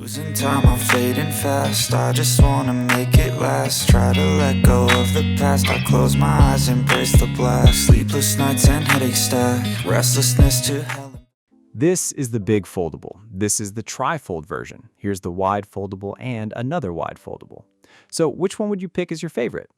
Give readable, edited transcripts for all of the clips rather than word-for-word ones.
Losing time, I'm fading fast. I just wanna make it last. Try to let go of the past. I close my eyes, embrace the blast. Sleepless nights and headache stack. Restlessness to hell. This is the big foldable. This is the tri-fold version. Here's the wide foldable and another wide foldable. So which one would you pick as your favorite?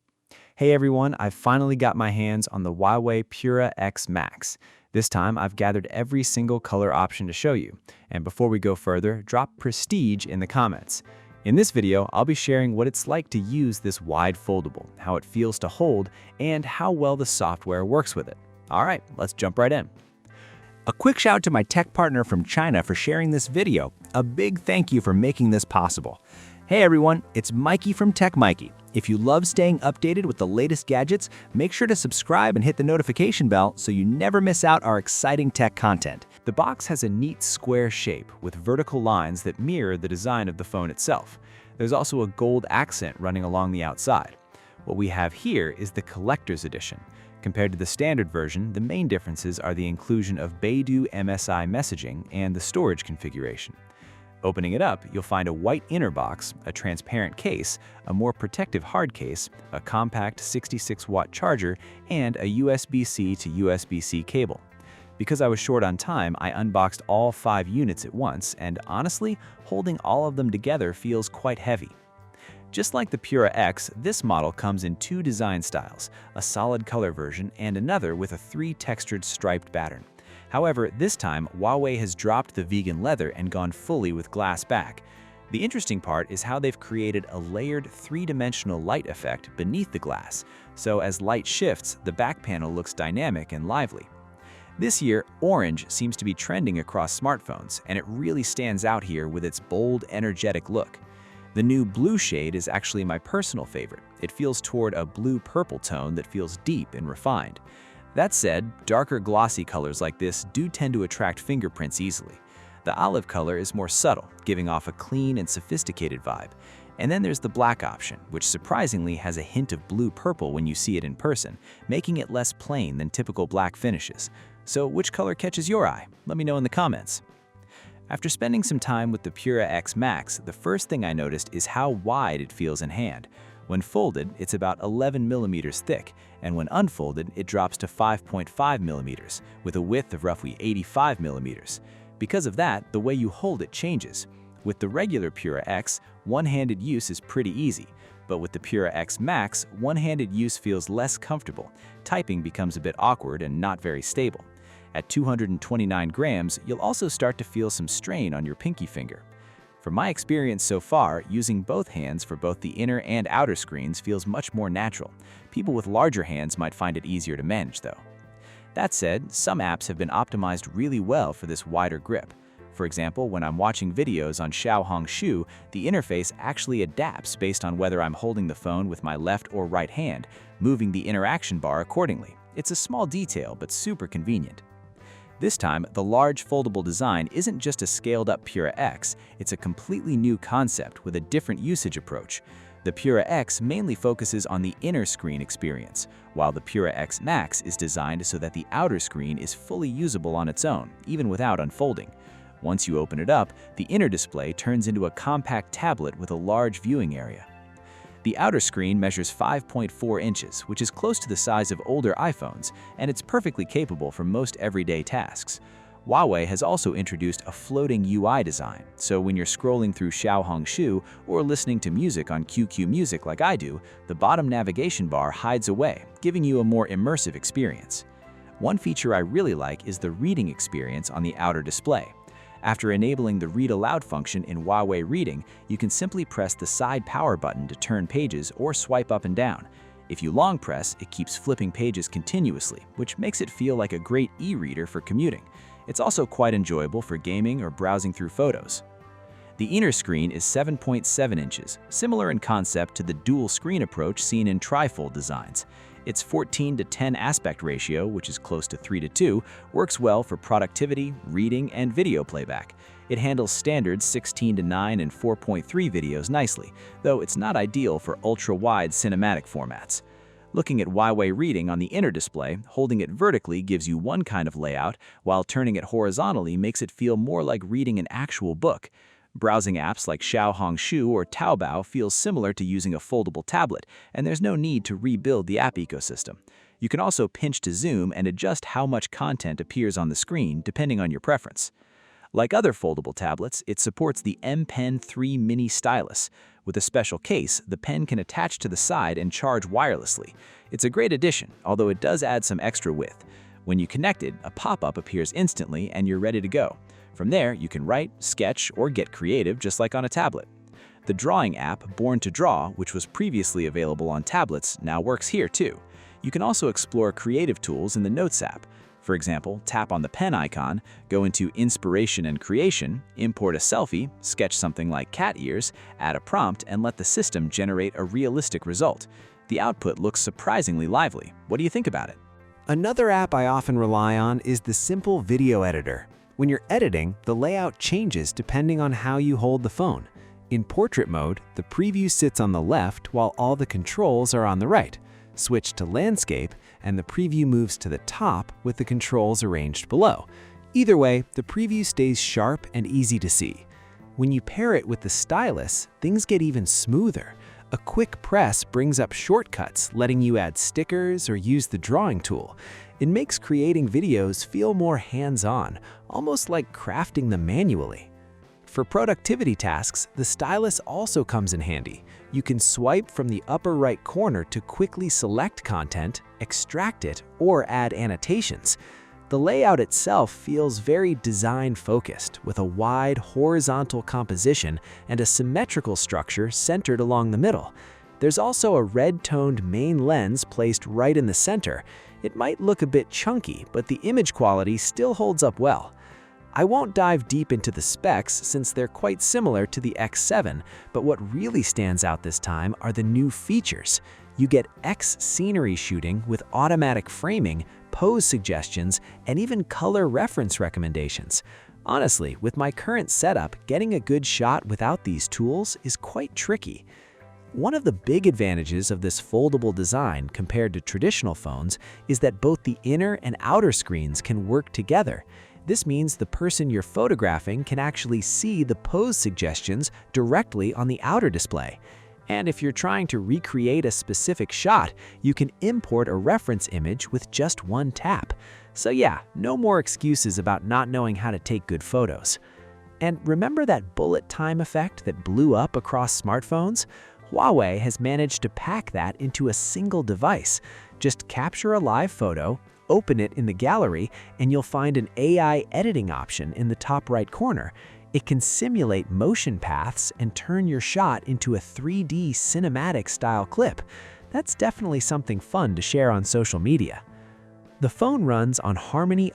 Hey everyone, I've finally got my hands on the Huawei Pura X Max. This time I've gathered every single color option to show you. And before we go further, drop prestige in the comments. In this video, I'll be sharing what it's like to use this wide foldable, how it feels to hold, and how well the software works with it. All right, let's jump right in. A quick shout out to my tech partner from China for sharing this video. A big thank you for making this possible. Hey everyone, it's Maiky from techmaiky. If you love staying updated with the latest gadgets, make sure to subscribe and hit the notification bell so you never miss out our exciting tech content. The box has a neat square shape with vertical lines that mirror the design of the phone itself. There's also a gold accent running along the outside. What we have here is the collector's edition. Compared to the standard version, the main differences are the inclusion of Beidou MSI messaging and the storage configuration. Opening it up, you'll find a white inner box, a transparent case, a more protective hard case, a compact 66-watt charger, and a USB-C to USB-C cable. Because I was short on time, I unboxed all 5 units at once, and honestly, holding all of them together feels quite heavy. Just like the Pura X, this model comes in 2 design styles, a solid color version and another with a 3-textured striped pattern. However, this time, Huawei has dropped the vegan leather and gone fully with glass back. The interesting part is how they've created a layered 3-dimensional light effect beneath the glass, so as light shifts, the back panel looks dynamic and lively. This year, orange seems to be trending across smartphones, and it really stands out here with its bold, energetic look. The new blue shade is actually my personal favorite. It feels toward a blue-purple tone that feels deep and refined. That said, darker glossy colors like this do tend to attract fingerprints easily. The olive color is more subtle, giving off a clean and sophisticated vibe. And then there's the black option, which surprisingly has a hint of blue-purple when you see it in person, making it less plain than typical black finishes. So which color catches your eye? Let me know in the comments. After spending some time with the Pura X Max, the first thing I noticed is how wide it feels in hand. When folded, it's about 11 millimeters thick, and when unfolded, it drops to 5.5 millimeters, with a width of roughly 85 millimeters. Because of that, the way you hold it changes. With the regular Pura X, one-handed use is pretty easy, but with the Pura X Max, one-handed use feels less comfortable. Typing becomes a bit awkward and not very stable. At 229 grams, you'll also start to feel some strain on your pinky finger. From my experience so far, using both hands for both the inner and outer screens feels much more natural. People with larger hands might find it easier to manage though. That said, some apps have been optimized really well for this wider grip. For example, when I'm watching videos on Xiaohongshu, the interface actually adapts based on whether I'm holding the phone with my left or right hand, moving the interaction bar accordingly. It's a small detail, but super convenient. This time, the large foldable design isn't just a scaled-up Pura X, it's a completely new concept with a different usage approach. The Pura X mainly focuses on the inner screen experience, while the Pura X Max is designed so that the outer screen is fully usable on its own, even without unfolding. Once you open it up, the inner display turns into a compact tablet with a large viewing area. The outer screen measures 5.4 inches, which is close to the size of older iPhones, and it's perfectly capable for most everyday tasks. Huawei has also introduced a floating UI design, so when you're scrolling through Xiaohongshu or listening to music on QQ Music like I do, the bottom navigation bar hides away, giving you a more immersive experience. One feature I really like is the reading experience on the outer display. After enabling the Read Aloud function in Huawei Reading, you can simply press the side power button to turn pages or swipe up and down. If you long press, it keeps flipping pages continuously, which makes it feel like a great e-reader for commuting. It's also quite enjoyable for gaming or browsing through photos. The inner screen is 7.7 inches, similar in concept to the dual screen approach seen in trifold designs. Its 14:10 aspect ratio, which is close to 3:2, works well for productivity, reading, and video playback. It handles standard 16:9 and 4.3 videos nicely, though it's not ideal for ultra-wide cinematic formats. Looking at Huawei Reading on the inner display, holding it vertically gives you one kind of layout, while turning it horizontally makes it feel more like reading an actual book. Browsing apps like Xiaohongshu or Taobao feels similar to using a foldable tablet, and there's no need to rebuild the app ecosystem. You can also pinch to zoom and adjust how much content appears on the screen depending on your preference. Like other foldable tablets, it supports the M Pen 3 Mini Stylus. With a special case, the pen can attach to the side and charge wirelessly. It's a great addition, although it does add some extra width. When you connect it, a pop-up appears instantly and you're ready to go. From there, you can write, sketch, or get creative just like on a tablet. The drawing app, Born to Draw, which was previously available on tablets, now works here too. You can also explore creative tools in the Notes app. For example, tap on the pen icon, go into Inspiration and Creation, import a selfie, sketch something like cat ears, add a prompt, and let the system generate a realistic result. The output looks surprisingly lively. What do you think about it? Another app I often rely on is the simple video editor. When you're editing, the layout changes depending on how you hold the phone. In portrait mode, the preview sits on the left while all the controls are on the right. Switch to landscape, and the preview moves to the top with the controls arranged below. Either way, the preview stays sharp and easy to see. When you pair it with the stylus, things get even smoother. A quick press brings up shortcuts, letting you add stickers or use the drawing tool. It makes creating videos feel more hands-on, almost like crafting them manually. For productivity tasks, the stylus also comes in handy. You can swipe from the upper right corner to quickly select content, extract it, or add annotations. The layout itself feels very design-focused, with a wide horizontal composition and a symmetrical structure centered along the middle. There's also a red-toned main lens placed right in the center. It might look a bit chunky, but the image quality still holds up well. I won't dive deep into the specs since they're quite similar to the X7, but what really stands out this time are the new features. You get X scenery shooting with automatic framing, pose suggestions, and even color reference recommendations. Honestly, with my current setup, getting a good shot without these tools is quite tricky. One of the big advantages of this foldable design compared to traditional phones is that both the inner and outer screens can work together. This means the person you're photographing can actually see the pose suggestions directly on the outer display. And if you're trying to recreate a specific shot, you can import a reference image with just one tap. So yeah, no more excuses about not knowing how to take good photos. And remember that bullet time effect that blew up across smartphones? Huawei has managed to pack that into a single device. Just capture a live photo, open it in the gallery, and you'll find an AI editing option in the top right corner. It can simulate motion paths and turn your shot into a 3D cinematic style clip. That's definitely something fun to share on social media. The phone runs on HarmonyOS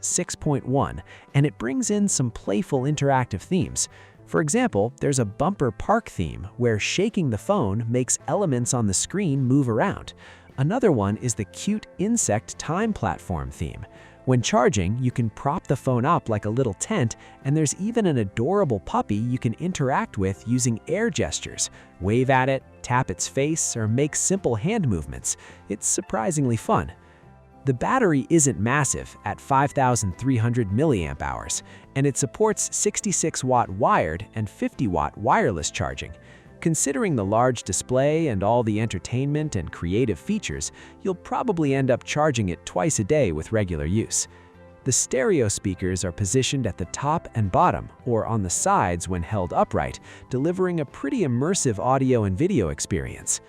6.1, and it brings in some playful interactive themes. For example, there's a bumper park theme where shaking the phone makes elements on the screen move around. Another one is the cute insect time platform theme. When charging, you can prop the phone up like a little tent, and there's even an adorable puppy you can interact with using air gestures. Wave at it, tap its face, or make simple hand movements. It's surprisingly fun. The battery isn't massive at 5,300 milliamp hours, and it supports 66-watt wired and 50-watt wireless charging. Considering the large display and all the entertainment and creative features, you'll probably end up charging it twice a day with regular use. The stereo speakers are positioned at the top and bottom, or on the sides when held upright, delivering a pretty immersive audio and video experience.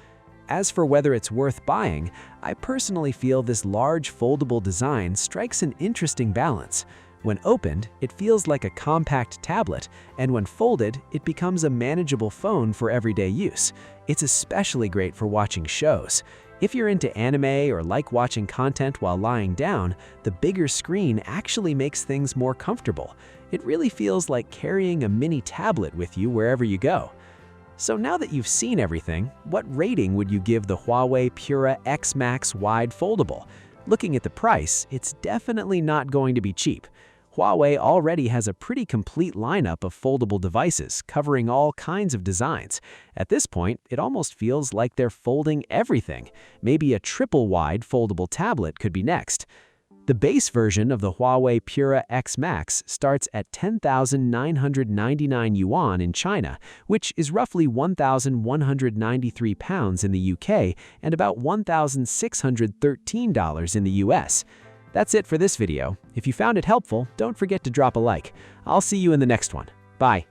As for whether it's worth buying, I personally feel this large foldable design strikes an interesting balance. When opened, it feels like a compact tablet, and when folded, it becomes a manageable phone for everyday use. It's especially great for watching shows. If you're into anime or like watching content while lying down, the bigger screen actually makes things more comfortable. It really feels like carrying a mini tablet with you wherever you go. So now that you've seen everything, what rating would you give the Huawei Pura X Max Wide Foldable? Looking at the price, it's definitely not going to be cheap. Huawei already has a pretty complete lineup of foldable devices covering all kinds of designs. At this point, it almost feels like they're folding everything. Maybe a triple-wide foldable tablet could be next. The base version of the Huawei Pura X Max starts at 10,999 yuan in China, which is roughly 1,193 pounds in the UK and about $1,613 in the US. That's it for this video. If you found it helpful, don't forget to drop a like. I'll see you in the next one. Bye.